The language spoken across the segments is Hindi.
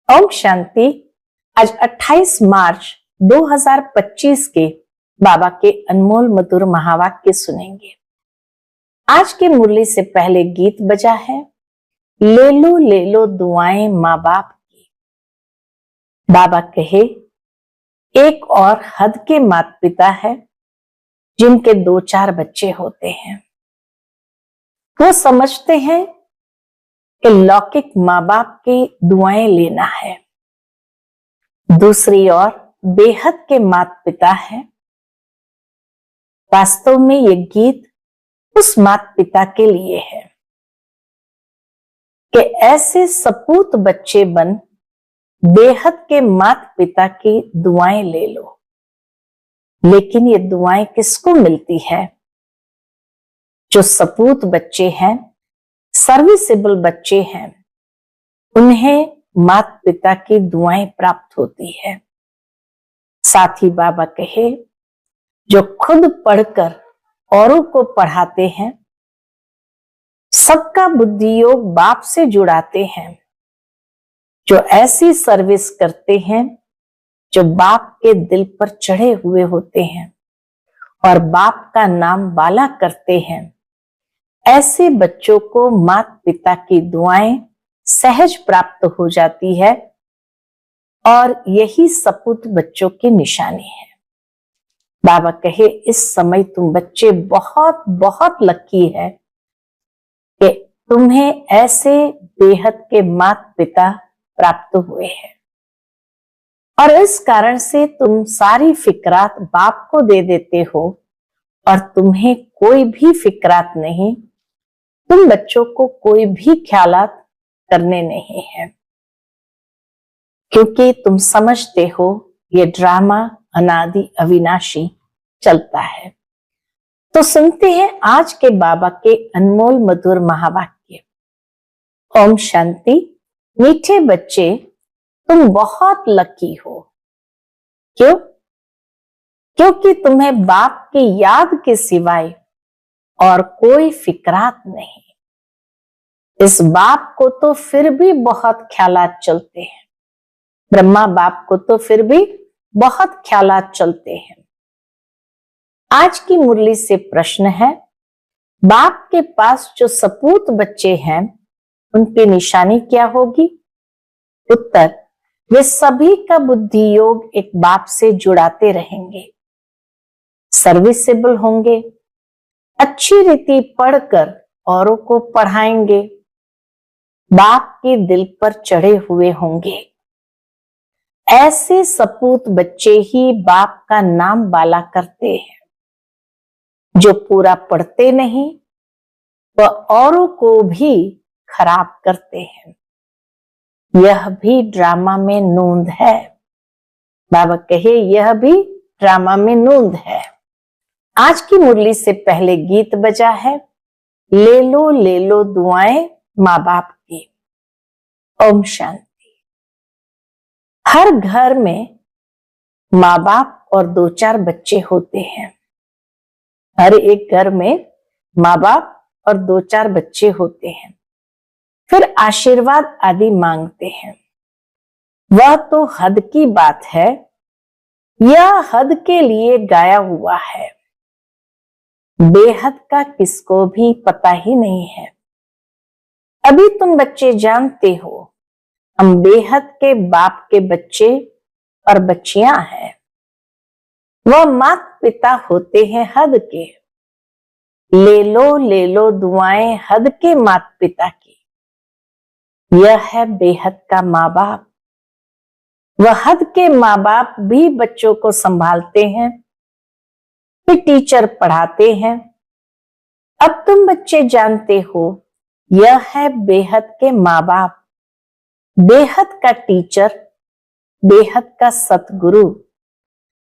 ओम शांति। आज 28 मार्च 2025 के बाबा के अनमोल मधुर महावाक्य सुनेंगे। आज की मुरली से पहले गीत बजा है, ले लो दुआएं माँ बाप की। बाबा कहे, एक और हद के माता पिता है जिनके 2-4 बच्चे होते हैं। वो समझते हैं कि लौकिक माँ बाप की दुआएं लेना है। दूसरी ओर बेहद के माता पिता है। वास्तव में ये गीत उस माता पिता के लिए है कि ऐसे सपूत बच्चे बन बेहद के माता पिता की दुआएं ले लो। लेकिन ये दुआएं किसको मिलती है? जो सपूत बच्चे हैं, सर्विसेबल बच्चे हैं, उन्हें माता पिता की दुआएं प्राप्त होती है। साथ ही बाबा कहे, जो खुद पढ़कर औरों को पढ़ाते हैं, सबका बुद्धि योग बाप से जुड़ाते हैं, जो ऐसी सर्विस करते हैं जो बाप के दिल पर चढ़े हुए होते हैं और बाप का नाम बाला करते हैं, ऐसे बच्चों को माता पिता की दुआएं सहज प्राप्त हो जाती है और यही सपूत बच्चों की निशानी है। बाबा कहे, इस समय तुम बच्चे बहुत बहुत लकी है कि तुम्हें ऐसे बेहद के माता पिता प्राप्त हुए हैं और इस कारण से तुम सारी फिक्रात बाप को दे देते हो और तुम्हें कोई भी फिक्रात नहीं, तुम बच्चों को कोई भी ख्यालात करने नहीं है, क्योंकि तुम समझते हो ये ड्रामा अनादि अविनाशी चलता है। तो सुनते हैं आज के बाबा के अनमोल मधुर महावाक्य। ओम शांति। मीठे बच्चे, तुम बहुत लकी हो। क्यों? क्योंकि तुम्हें बाप की याद के सिवाय और कोई फिक्रात नहीं। इस बाप को तो फिर भी बहुत ख्यालात चलते हैं, ब्रह्मा बाप को तो फिर भी बहुत ख्यालात चलते हैं। आज की मुरली से प्रश्न है, बाप के पास जो सपूत बच्चे हैं उनकी निशानी क्या होगी? उत्तर, वे सभी का बुद्धि योग एक बाप से जुड़ाते रहेंगे, सर्विसेबल होंगे, अच्छी रीति पढ़कर औरों को पढ़ाएंगे, बाप के दिल पर चढ़े हुए होंगे। ऐसे सपूत बच्चे ही बाप का नाम बाला करते हैं। जो पूरा पढ़ते नहीं वह औरों को भी खराब करते हैं। यह भी ड्रामा में नोंद है। बाबा कहे, यह भी ड्रामा में नोंद है। आज की मुरली से पहले गीत बजा है, ले लो दुआएं माँ बाप की। ओम शांति। हर घर में माँ बाप और 2-4 बच्चे होते हैं। हर एक घर में माँ बाप और 2-4 बच्चे होते हैं। फिर आशीर्वाद आदि मांगते हैं। वह तो हद की बात है, यह हद के लिए गाया हुआ है। बेहद का किसको भी पता ही नहीं है। अभी तुम बच्चे जानते हो, हम बेहद के बाप के बच्चे और बच्चियां हैं। वह माता पिता होते हैं हद के। ले लो दुआएं हद के माता पिता की। यह है बेहद का माँ बाप। वह हद के माँ बाप भी बच्चों को संभालते हैं, फिर टीचर पढ़ाते हैं। अब तुम बच्चे जानते हो, यह है बेहद के माँ बाप, बेहद का टीचर, बेहद का सतगुरु,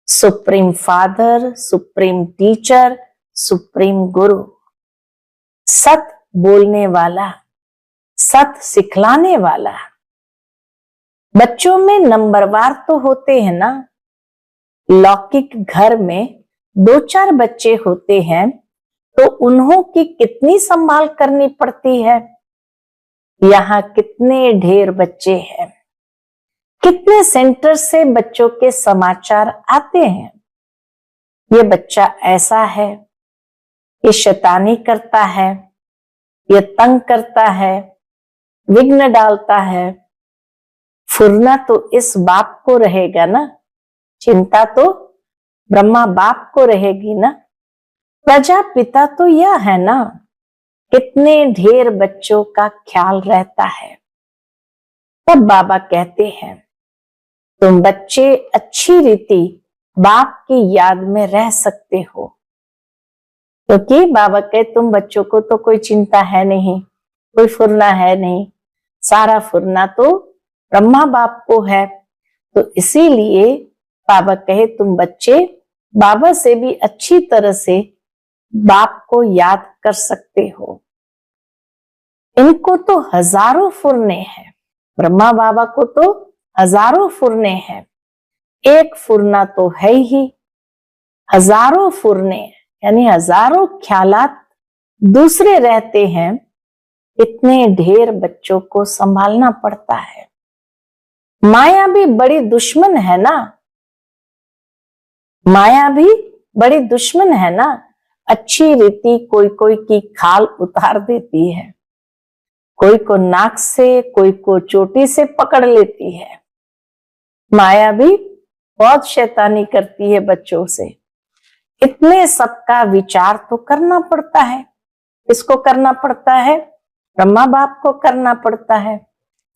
supreme father, supreme teacher, supreme गुरु, सत बोलने वाला, सत सिखलाने वाला। बच्चों में नंबरवार तो होते हैं ना। लौकिक घर में 2-4 बच्चे होते हैं तो उन्हों की कितनी संभाल करनी पड़ती है। यहाँ कितने ढेर बच्चे हैं। कितने सेंटर से बच्चों के समाचार आते हैं, ये बच्चा ऐसा है, ये शैतानी करता है, ये तंग करता है, विघ्न डालता है। फुरना तो इस बाप को रहेगा ना, चिंता तो ब्रह्मा बाप को रहेगी ना, प्रजापिता तो यह है ना। कितने ढेर बच्चों का ख्याल रहता है। तब बाबा कहते हैं तुम बच्चे अच्छी रीति बाप की याद में रह सकते हो, क्योंकि बाबा कहे तुम बच्चों को तो कोई चिंता है नहीं, कोई फुरना है नहीं, सारा फुरना तो ब्रह्मा बाप को है। तो इसीलिए बाबा कहे तुम बच्चे बाबा से भी अच्छी तरह से बाप को याद कर सकते हो। इनको तो हजारों फुरने हैं, ब्रह्मा बाबा को तो हजारों फुरने हैं, एक फुरना तो है ही, हजारों फुरने यानी हजारों ख्यालात दूसरे रहते हैं। इतने ढेर बच्चों को संभालना पड़ता है। माया भी बड़ी दुश्मन है ना, माया भी बड़ी दुश्मन है ना। अच्छी रीति कोई कोई की खाल उतार देती है, कोई को नाक से, कोई को चोटी से पकड़ लेती है। माया भी बहुत शैतानी करती है बच्चों से। इतने सबका विचार तो करना पड़ता है। किसको करना पड़ता है? ब्रह्मा बाप को करना पड़ता है।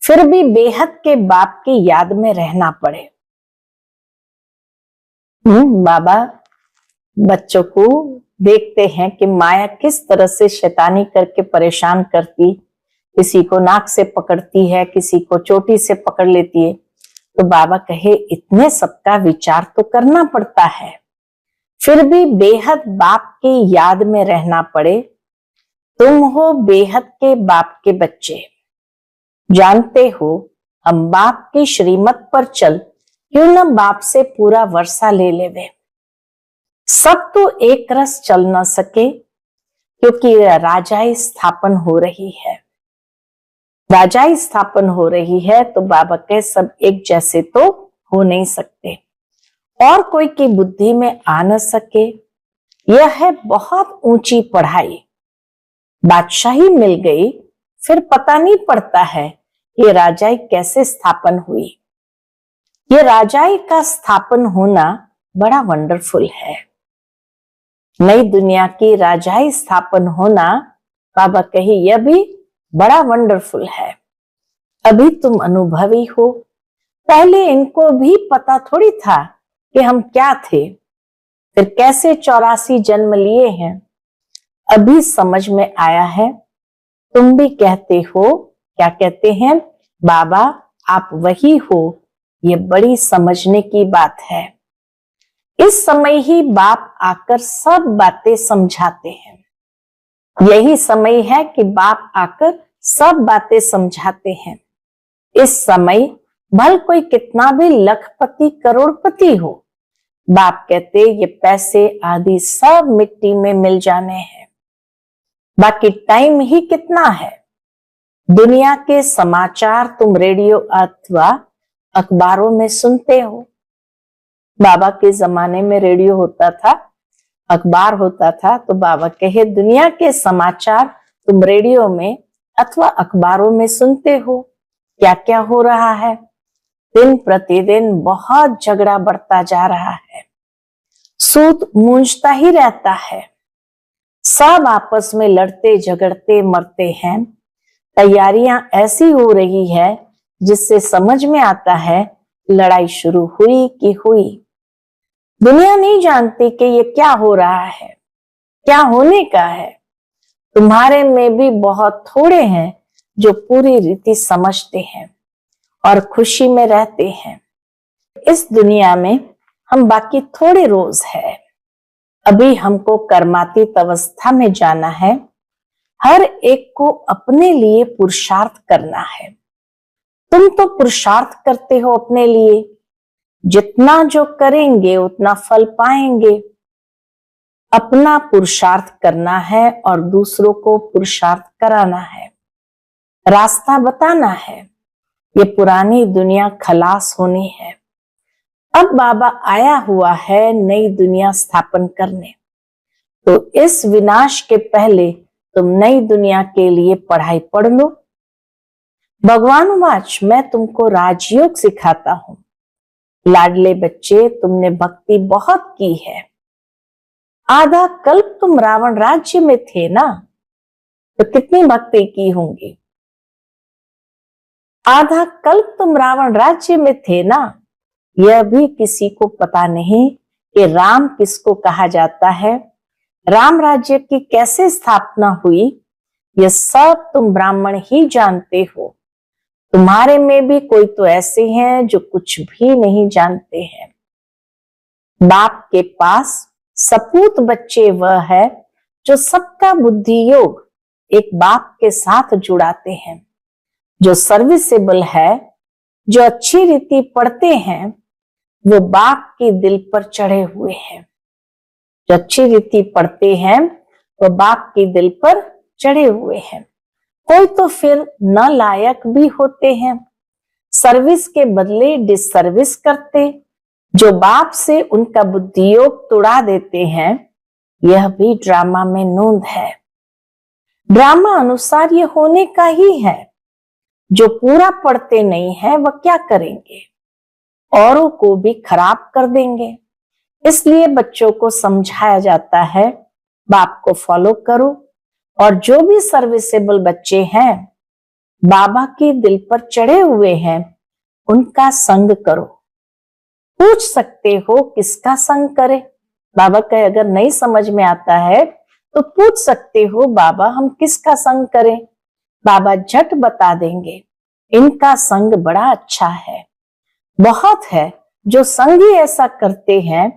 फिर भी बेहद के बाप की याद में रहना पड़े। बाबा बच्चों को देखते हैं कि माया किस तरह से शैतानी करके परेशान करती, किसी को नाक से पकड़ती है, किसी को चोटी से पकड़ लेती है। तो बाबा कहे इतने सबका विचार तो करना पड़ता है, फिर भी बेहद बाप की याद में रहना पड़े। तुम हो बेहद के बाप के बच्चे, जानते हो हम बाप की श्रीमत पर चल क्यों न बाप से पूरा वर्षा ले लेवे। सब तो एक रस चल न सके, क्योंकि राजाई स्थापन हो रही है। राजाई स्थापन हो रही है तो बाबा के सब एक जैसे तो हो नहीं सकते, और कोई की बुद्धि में आ न सके। यह है बहुत ऊंची पढ़ाई। बादशाही मिल गई, फिर पता नहीं पड़ता है ये राजाई कैसे स्थापन हुई। ये राजाई का स्थापन होना बड़ा वंडरफुल है। नई दुनिया की राजाई स्थापन होना, बाबा कहे यह भी बड़ा वंडरफुल है। अभी तुम अनुभवी हो, पहले इनको भी पता थोड़ी था कि हम क्या थे, फिर कैसे 84 जन्म लिए हैं। अभी समझ में आया है। तुम भी कहते हो, क्या कहते हैं? बाबा आप वही हो। ये बड़ी समझने की बात है। इस समय ही बाप आकर सब बातें समझाते हैं। यही समय है कि बाप आकर सब बातें समझाते हैं। इस समय भल कोई कितना भी लखपति करोड़पति हो, बाप कहते ये पैसे आदि सब मिट्टी में मिल जाने हैं, बाकी टाइम ही कितना है। दुनिया के समाचार तुम रेडियो अथवा अखबारों में सुनते हो। बाबा के जमाने में रेडियो होता था, अखबार होता था। तो बाबा कहे दुनिया के समाचार तुम रेडियो में अथवा अखबारों में सुनते हो। क्या क्या हो रहा है? दिन प्रतिदिन बहुत झगड़ा बढ़ता जा रहा है, सूत मूंझता ही रहता है, सब आपस में लड़ते झगड़ते मरते हैं। तैयारियां ऐसी हो रही है जिससे समझ में आता है लड़ाई शुरू हुई कि हुई। दुनिया नहीं जानती कि ये क्या हो रहा है, क्या होने का है। तुम्हारे में भी बहुत थोड़े हैं जो पूरी रीति समझते हैं और खुशी में रहते हैं। इस दुनिया में हम बाकी थोड़े रोज है। अभी हमको कर्मातीत अवस्था में जाना है। हर एक को अपने लिए पुरुषार्थ करना है। तुम तो पुरुषार्थ करते हो अपने लिए, जितना जो करेंगे उतना फल पाएंगे। अपना पुरुषार्थ करना है और दूसरों को पुरुषार्थ कराना है, रास्ता बताना है। ये पुरानी दुनिया खलास होनी है। अब बाबा आया हुआ है नई दुनिया स्थापन करने। तो इस विनाश के पहले तुम नई दुनिया के लिए पढ़ाई पढ़ लो। भगवान वाच, मैं तुमको राजयोग सिखाता हूं। लाडले बच्चे, तुमने भक्ति बहुत की है। आधा कल्प तुम रावण राज्य में थे ना, तो कितनी भक्ति की होंगी। आधा कल्प तुम रावण राज्य में थे ना, यह भी किसी को पता नहीं कि राम किसको कहा जाता है, राम राज्य की कैसे स्थापना हुई। यह सब तुम ब्राह्मण ही जानते हो। तुम्हारे में भी कोई तो ऐसे हैं जो कुछ भी नहीं जानते हैं। बाप के पास सपूत बच्चे वह है जो सबका बुद्धि योग एक बाप के साथ जुड़ाते हैं। जो सर्विसेबल है, जो अच्छी रीति पढ़ते हैं, वो बाप के दिल पर चढ़े हुए हैं। जो अच्छी रीति पढ़ते हैं वो बाप के दिल पर चढ़े हुए हैं। कोई तो फिर नालायक भी होते हैं, सर्विस के बदले डिसर्विस करते, जो बाप से उनका बुद्धि योग तुड़ा देते हैं। यह भी ड्रामा में नोंद है। ड्रामा अनुसार ये होने का ही है। जो पूरा पढ़ते नहीं है वह क्या करेंगे, औरों को भी खराब कर देंगे। इसलिए बच्चों को समझाया जाता है, बाप को फॉलो करो, और जो भी सर्विसेबल बच्चे हैं, बाबा के दिल पर चढ़े हुए हैं, उनका संग करो। पूछ सकते हो किसका संग करे। बाबा कहे अगर नहीं समझ में आता है तो पूछ सकते हो, बाबा हम किसका संग करें। बाबा झट बता देंगे, इनका संग बड़ा अच्छा है। बहुत है जो संग ही ऐसा करते हैं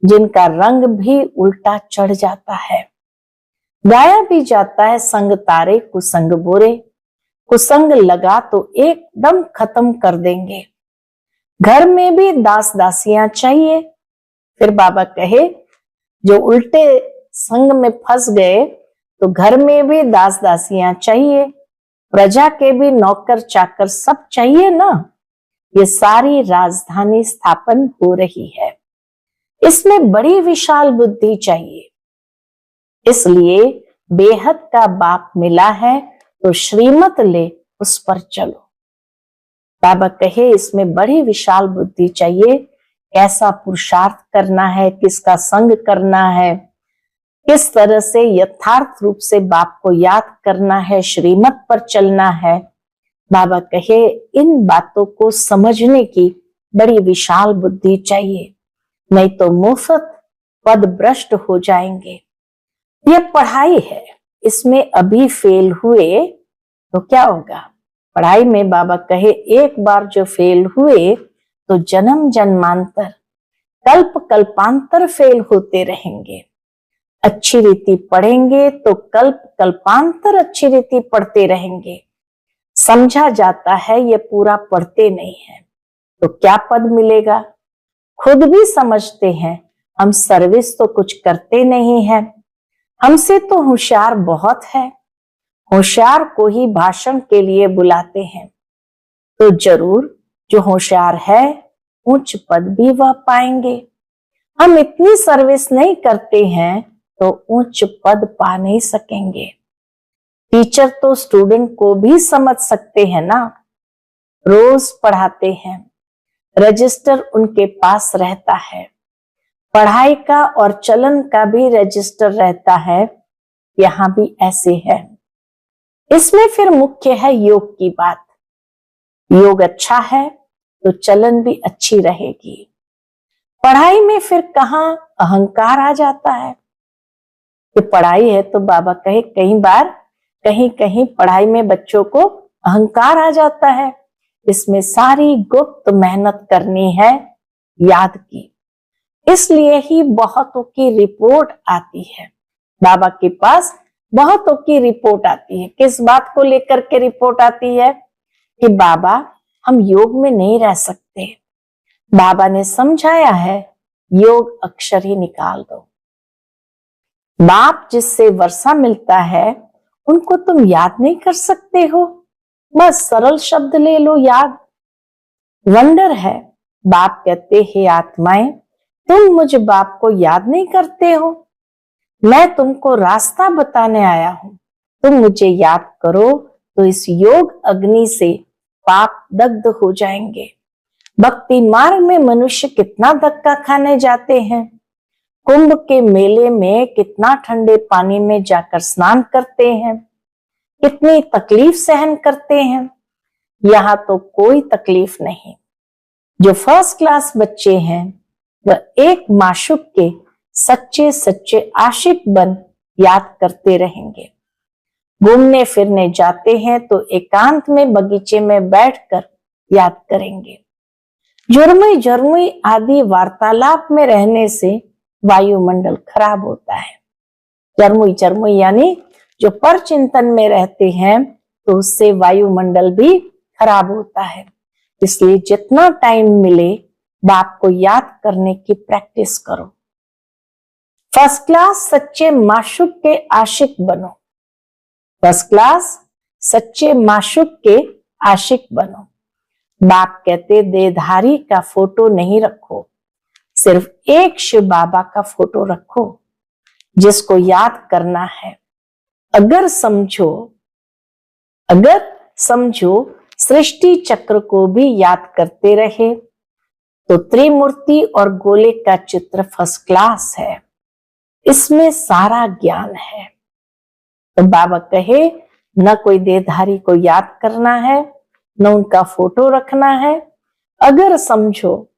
जिनका रंग भी उल्टा चढ़ जाता है। गाया भी जाता है, संग तारे कुसंग बोरे, कुसंग लगा तो एकदम खत्म कर देंगे। घर में भी दास दासियां चाहिए। फिर बाबा कहे जो उल्टे संग में फंस गए तो घर में भी दास दासियां चाहिए, प्रजा के भी नौकर चाकर सब चाहिए ना। ये सारी राजधानी स्थापन हो रही है, इसमें बड़ी विशाल बुद्धि चाहिए। इसलिए बेहद का बाप मिला है तो श्रीमत ले उस पर चलो। बाबा कहे इसमें बड़ी विशाल बुद्धि चाहिए। कैसा पुरुषार्थ करना है, किसका संग करना है, किस तरह से यथार्थ रूप से बाप को याद करना है, श्रीमत पर चलना है। बाबा कहे इन बातों को समझने की बड़ी विशाल बुद्धि चाहिए, नहीं तो मुफ्त पद भ्रष्ट हो जाएंगे। ये पढ़ाई है, इसमें अभी फेल हुए तो क्या होगा। पढ़ाई में बाबा कहे एक बार जो फेल हुए तो जन्म जन्मांतर कल्प कल्पांतर फेल होते रहेंगे। अच्छी रीति पढ़ेंगे तो कल्प कल्पांतर अच्छी रीति पढ़ते रहेंगे। समझा जाता है ये पूरा पढ़ते नहीं है तो क्या पद मिलेगा। खुद भी समझते हैं हम सर्विस तो कुछ करते नहीं है, हमसे तो होशियार बहुत है। होशियार को ही भाषण के लिए बुलाते हैं, तो जरूर जो होशियार है उच्च पद भी वह पाएंगे। हम इतनी सर्विस नहीं करते हैं तो उच्च पद पा नहीं सकेंगे। टीचर तो स्टूडेंट को भी समझ सकते हैं ना, रोज पढ़ाते हैं, रजिस्टर उनके पास रहता है, पढ़ाई का और चलन का भी रजिस्टर रहता है। यहाँ भी ऐसे है। इसमें फिर मुख्य है योग की बात। योग अच्छा है तो चलन भी अच्छी रहेगी। पढ़ाई में फिर कहाँ अहंकार आ जाता है कि पढ़ाई है तो बाबा कहे कई बार कहीं कहीं पढ़ाई में बच्चों को अहंकार आ जाता है। इसमें सारी गुप्त मेहनत करनी है याद की, इसलिए ही बहुतों की रिपोर्ट आती है। बाबा के पास बहुतों की रिपोर्ट आती है। किस बात को लेकर के रिपोर्ट आती है कि बाबा हम योग में नहीं रह सकते, बाबा ने समझाया है योग अक्षर ही निकाल दो। बाप जिससे वर्षा मिलता है उनको तुम याद नहीं कर सकते हो। बस सरल शब्द ले लो याद। वंडर है, बाप कहते हैं आत्माएं, तुम मुझ बाप को याद नहीं करते हो। मैं तुमको रास्ता बताने आया हूं, तुम मुझे याद करो तो इस योग अग्नि से पाप दग्ध हो जाएंगे। भक्ति मार्ग में मनुष्य कितना धक्का खाने जाते हैं। कुंभ के मेले में कितना ठंडे पानी में जाकर स्नान करते हैं, कितनी तकलीफ सहन करते हैं। यहाँ तो कोई तकलीफ नहीं। जो फर्स्ट क्लास बच्चे हैं वह एक माशूक के सच्चे सच्चे आशिक बन याद करते रहेंगे। घूमने फिरने जाते हैं तो एकांत में बगीचे में बैठकर याद करेंगे। जुर्मुई जुर्मुई आदि वार्तालाप में रहने से वायुमंडल खराब होता है। जुर्मुई जुर्मुई यानी जो पर चिंतन में रहते हैं तो उससे वायुमंडल भी खराब होता है। इसलिए जितना टाइम मिले बाप को याद करने की प्रैक्टिस करो। फर्स्ट क्लास सच्चे माशूक के आशिक बनो। फर्स्ट क्लास सच्चे माशूक के आशिक बनो। बाप कहते देहधारी का फोटो नहीं रखो, सिर्फ एक शिव बाबा का फोटो रखो जिसको याद करना है। अगर समझो सृष्टि चक्र को भी याद करते रहे तो त्रिमूर्ति और गोले का चित्र फर्स्ट क्लास है। इसमें सारा ज्ञान है। तो बाबा कहे न कोई देहधारी को याद करना है, न उनका फोटो रखना है। अगर समझो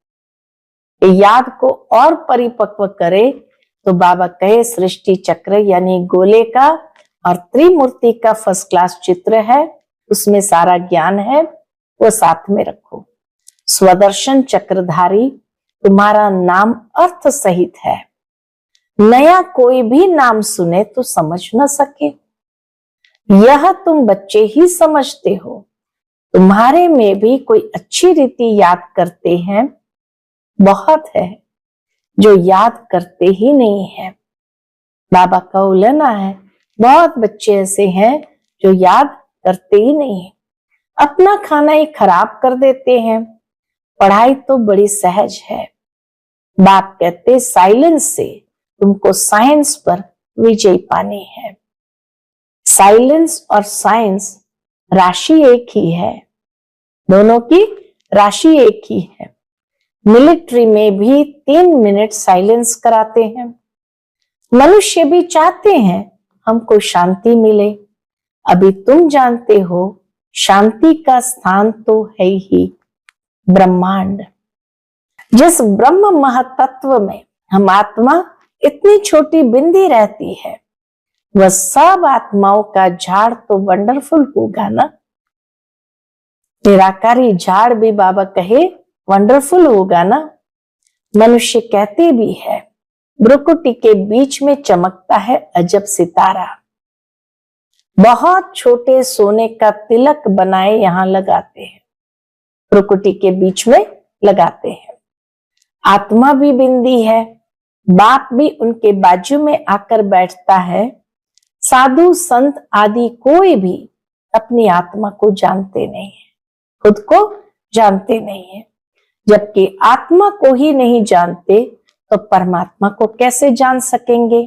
याद को और परिपक्व करे तो बाबा कहे सृष्टि चक्र यानी गोले का और त्रिमूर्ति का फर्स्ट क्लास चित्र है, उसमें सारा ज्ञान है, वो साथ में रखो। स्वदर्शन चक्रधारी तुम्हारा नाम अर्थ सहित है। नया कोई भी नाम सुने तो समझ न सके, यह तुम बच्चे ही समझते हो। तुम्हारे में भी कोई अच्छी रीति याद करते हैं, बहुत है जो याद करते ही नहीं है। बाबा का उलना है, बहुत बच्चे ऐसे हैं जो याद करते ही नहीं है, अपना खाना ही खराब कर देते हैं। पढ़ाई तो बड़ी सहज है। बाप कहते साइलेंस से तुमको साइंस पर विजय पानी है। साइलेंस और साइंस राशि एक ही है, दोनों की राशि एक ही है। मिलिट्री में भी 3 मिनट साइलेंस कराते हैं। मनुष्य भी चाहते हैं हमको शांति मिले। अभी तुम जानते हो शांति का स्थान तो है ही ब्रह्मांड। जिस ब्रह्म महातत्व में हम आत्मा इतनी छोटी बिंदी रहती है, वह सब आत्माओं का झाड़ तो वंडरफुल होगा ना। निराकारी झाड़ भी बाबा कहे वंडरफुल होगा ना। मनुष्य कहते भी है भ्रुकुटी के बीच में चमकता है अजब सितारा। बहुत छोटे सोने का तिलक बनाए यहां लगाते हैं, भ्रुकुटी के बीच में लगाते हैं। आत्मा भी बिंदी है, बाप भी उनके बाजू में आकर बैठता है। साधु संत आदि कोई भी अपनी आत्मा को जानते नहीं है, खुद को जानते नहीं है। जबकि आत्मा को ही नहीं जानते तो परमात्मा को कैसे जान सकेंगे।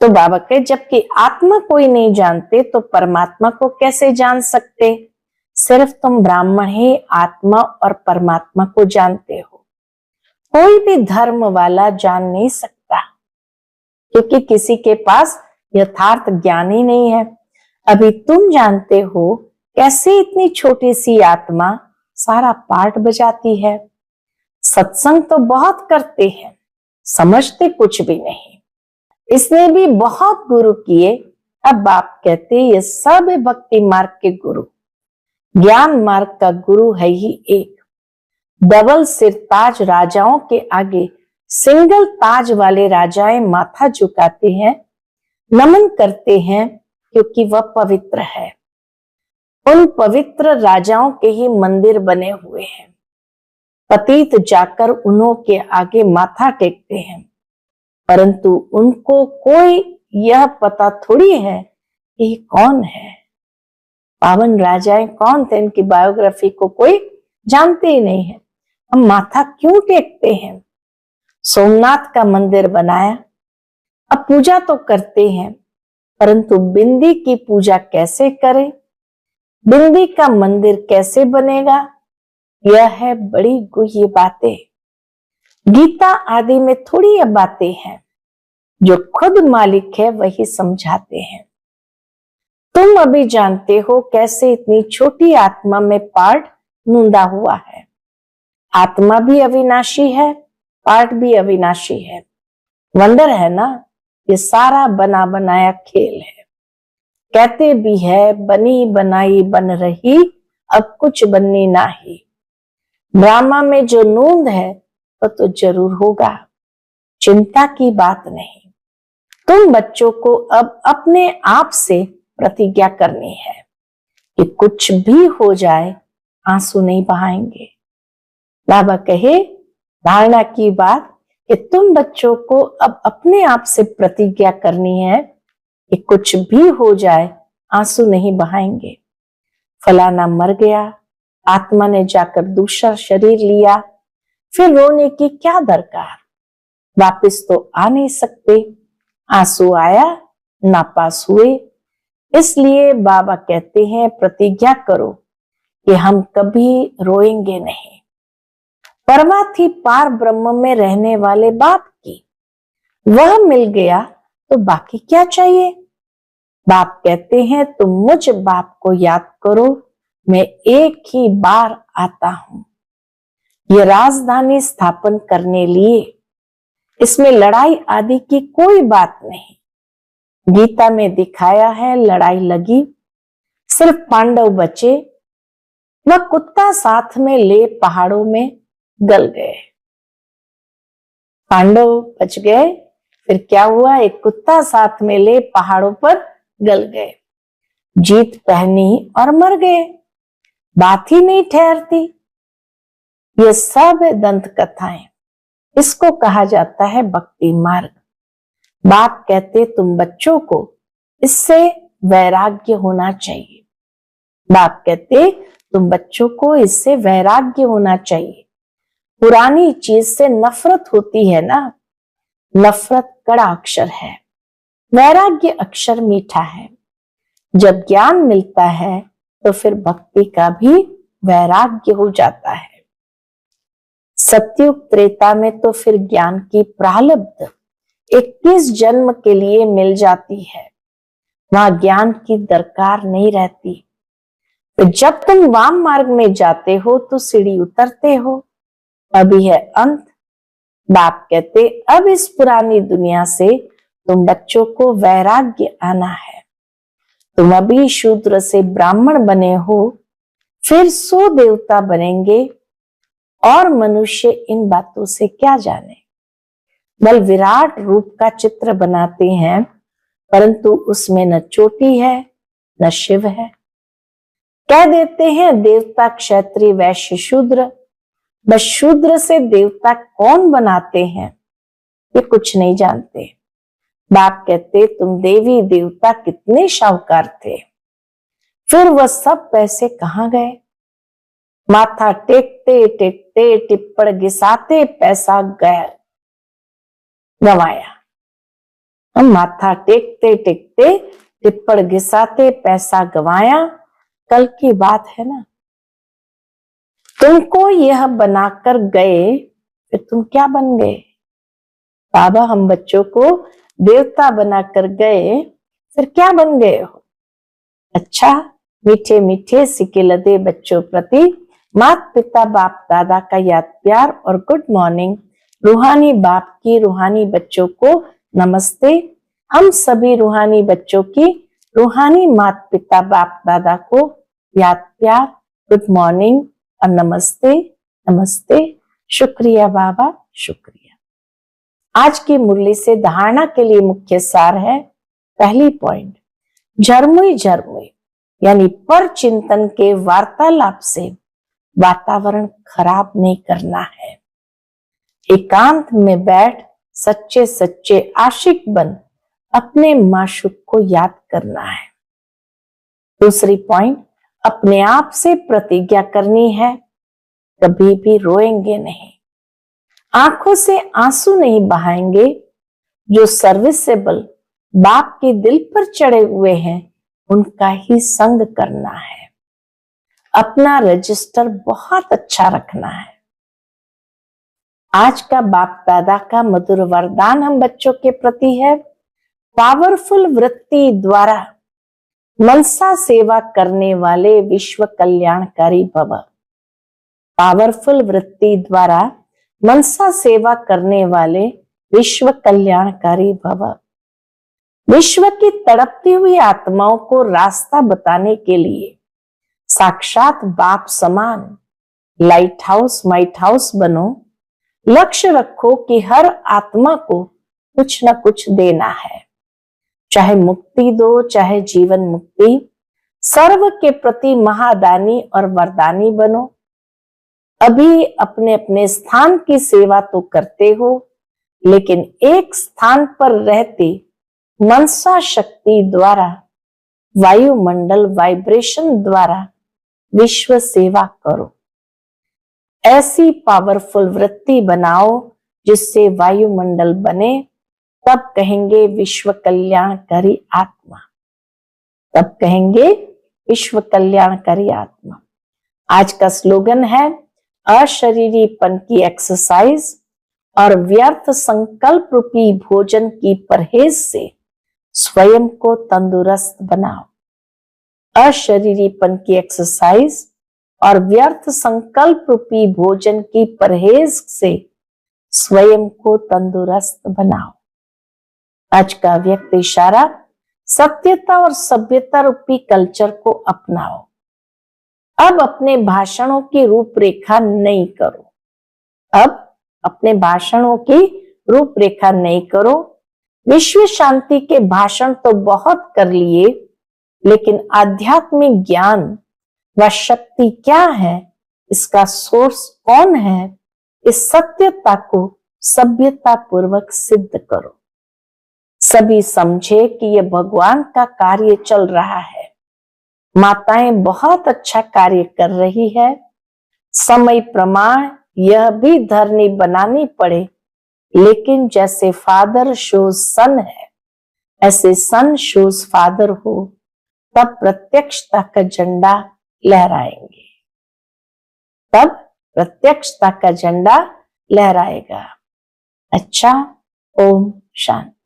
तो बाबा के जबकि आत्मा को ही नहीं जानते तो परमात्मा को कैसे जान सकते। सिर्फ तुम ब्राह्मण ही आत्मा और परमात्मा को जानते हो, कोई भी धर्म वाला जान नहीं सकता, क्योंकि किसी के पास यथार्थ ज्ञान ही नहीं है। अभी तुम जानते हो कैसे इतनी छोटी सी आत्मा सारा पार्ट बजाती है। सत्संग तो बहुत करते हैं, समझते कुछ भी नहीं। इसने भी बहुत गुरु किए। अब बाप कहते ये सब भक्ति मार्ग के गुरु, ज्ञान मार्ग का गुरु है ही एक। डबल सिर ताज राजाओं के आगे सिंगल ताज वाले राजाएं माथा झुकाते हैं, नमन करते हैं, क्योंकि वह पवित्र है। उन पवित्र राजाओं के ही मंदिर बने हुए हैं। पतित जाकर उन्हों के आगे माथा टेकते हैं, परंतु उनको कोई यह पता थोड़ी है कि कौन है। पावन राजाएं कौन थे, इनकी बायोग्राफी को कोई जानते ही नहीं है। हम माथा क्यों टेकते हैं? सोमनाथ का मंदिर बनाया, अब पूजा तो करते हैं, परंतु बिंदी की पूजा कैसे करें, बिंदी का मंदिर कैसे बनेगा, यह है बड़ी गुह्य बातें। गीता आदि में थोड़ी ये बातें हैं, जो खुद मालिक है वही समझाते हैं। तुम अभी जानते हो कैसे इतनी छोटी आत्मा में पार्ट नूंदा हुआ है। आत्मा भी अविनाशी है, पार्ट भी अविनाशी है। वंडर है ना, ये सारा बना बनाया खेल है। कहते भी है बनी बनाई बन रही, अब कुछ बननी नाही। ड्रामा में जो नूंद है वो तो जरूर होगा, चिंता की बात नहीं। तुम बच्चों को अब अपने आप से प्रतिज्ञा करनी है कि कुछ भी हो जाए आंसू नहीं बहाएंगे। बाबा कहे धारणा की बात कि तुम बच्चों को अब अपने आप से प्रतिज्ञा करनी है कि कुछ भी हो जाए आंसू नहीं बहाएंगे। फलाना मर गया, आत्मा ने जाकर दूसरा शरीर लिया, फिर रोने की क्या दरकार, वापस तो आ नहीं सकते। आंसू आया, नापास हुए। इसलिए बाबा कहते हैं प्रतिज्ञा करो कि हम कभी रोएंगे नहीं। परवाह थी पार ब्रह्म में रहने वाले बाप की, वह मिल गया तो बाकी क्या चाहिए। बाप कहते हैं तुम मुझ बाप को याद करो, मैं एक ही बार आता हूं ये राजधानी स्थापन करने लिए। इसमें लड़ाई आदि की कोई बात नहीं। गीता में दिखाया है लड़ाई लगी, सिर्फ पांडव बचे, वह कुत्ता साथ में ले पहाड़ों में गल गए। पांडव बच गए, फिर क्या हुआ, एक कुत्ता साथ में ले पहाड़ों पर गल गए, जीत पहनी और मर गए, बात ही नहीं ठहरती। ये सब दंत कथाएं, इसको कहा जाता है भक्ति मार्ग। बाप कहते तुम बच्चों को इससे वैराग्य होना चाहिए। बाप कहते तुम बच्चों को इससे वैराग्य होना चाहिए। पुरानी चीज से नफरत होती है ना, नफरत कड़ा अक्षर है, वैराग्य अक्षर मीठा है। जब ज्ञान मिलता है तो फिर भक्ति का भी वैराग्य हो जाता है। सतयुग त्रेता में तो फिर ज्ञान की प्रारब्ध 21 जन्म के लिए मिल जाती है, वहां ज्ञान की दरकार नहीं रहती। तो जब तुम वाम मार्ग में जाते हो तो सीढ़ी उतरते हो, अभी है अंत। बाप कहते अब इस पुरानी दुनिया से तुम बच्चों को वैराग्य आना है। तुम अभी शूद्र से ब्राह्मण बने हो, फिर 100 देवता बनेंगे, और मनुष्य इन बातों से क्या जाने। बल विराट रूप का चित्र बनाते हैं, परंतु उसमें न चोटी है न शिव है। कह देते हैं देवता क्षत्रिय वैश्य शूद्र, बस शूद्र से देवता कौन बनाते हैं ये कुछ नहीं जानते। बाप कहते तुम देवी देवता कितने शाहूकार थे, फिर वह सब पैसे कहां गए। माथा टेकते टेकते टिप्पण घिसाते पैसा गया, गवाया। हम माथा टेकते टेकते टिप्पण घिसाते पैसा गवाया, कल की बात है ना। तुमको यह बनाकर गए, फिर तुम क्या बन गए। बाबा हम बच्चों को देवता बनाकर गए, फिर क्या बन गए हो। अच्छा, मीठे मीठे सिके लदे बच्चों प्रति माता पिता बाप दादा का याद प्यार और गुड मॉर्निंग। रूहानी बाप की रूहानी बच्चों को नमस्ते। हम सभी रूहानी बच्चों की रूहानी माता पिता बाप दादा को याद प्यार, गुड मॉर्निंग और नमस्ते नमस्ते। शुक्रिया बाबा, शुक्रिया। आज की मुरली से धारणा के लिए मुख्य सार है, पहली पॉइंट, झरमुई झरमुई यानी पर चिंतन के वार्तालाप से वातावरण खराब नहीं करना है। एकांत में बैठ सच्चे सच्चे आशिक बन अपने माशूक को याद करना है। दूसरी पॉइंट, अपने आप से प्रतिज्ञा करनी है, कभी भी रोएंगे नहीं, आंखों से आंसू नहीं बहाएंगे। जो सर्विसेबल बाप के दिल पर चढ़े हुए हैं उनका ही संग करना है। अपना रजिस्टर बहुत अच्छा रखना है। आज का बाप दादा का मधुर वरदान हम बच्चों के प्रति है, पावरफुल वृत्ति द्वारा मनसा सेवा करने वाले विश्व कल्याणकारी भव। पावरफुल वृत्ति द्वारा मनसा सेवा करने वाले विश्व कल्याणकारी भव। विश्व की तड़पती हुई आत्माओं को रास्ता बताने के लिए साक्षात बाप समान लाइट हाउस माइट हाउस बनो। लक्ष्य रखो कि हर आत्मा को कुछ न कुछ देना है, चाहे मुक्ति दो चाहे जीवन मुक्ति। सर्व के प्रति महादानी और वरदानी बनो। अभी अपने अपने स्थान की सेवा तो करते हो, लेकिन एक स्थान पर रहते मनसा शक्ति द्वारा वायुमंडल वाइब्रेशन द्वारा विश्व सेवा करो। ऐसी पावरफुल वृत्ति बनाओ जिससे वायुमंडल बने, तब कहेंगे विश्व कल्याणकारी आत्मा, तब कहेंगे विश्व कल्याणकारी आत्मा। आज का स्लोगन है अशरीरीपन की एक्सरसाइज और व्यर्थ संकल्प रूपी भोजन की परहेज से स्वयं को तंदुरुस्त बनाओ। अशरीरीपन की एक्सरसाइज और व्यर्थ संकल्प रूपी भोजन की परहेज से स्वयं को तंदुरुस्त बनाओ। आज का व्यक्त इशारा सत्यता और सभ्यता रूपी कल्चर को अपनाओ। अब अपने भाषणों की रूपरेखा नहीं करो। अब अपने भाषणों की रूपरेखा नहीं करो। विश्व शांति के भाषण तो बहुत कर लिए, लेकिन आध्यात्मिक ज्ञान व शक्ति क्या है, इसका सोर्स कौन है, इस सत्यता को सभ्यता पूर्वक सिद्ध करो। सभी समझे कि यह भगवान का कार्य चल रहा है। माताएं बहुत अच्छा कार्य कर रही है। समय प्रमाण यह भी धरनी बनानी पड़े, लेकिन जैसे फादर शोज सन है, ऐसे सन शोज फादर हो, तब प्रत्यक्षता का झंडा लहराएंगे, तब प्रत्यक्षता का झंडा लहराएगा। अच्छा, ओम शांति।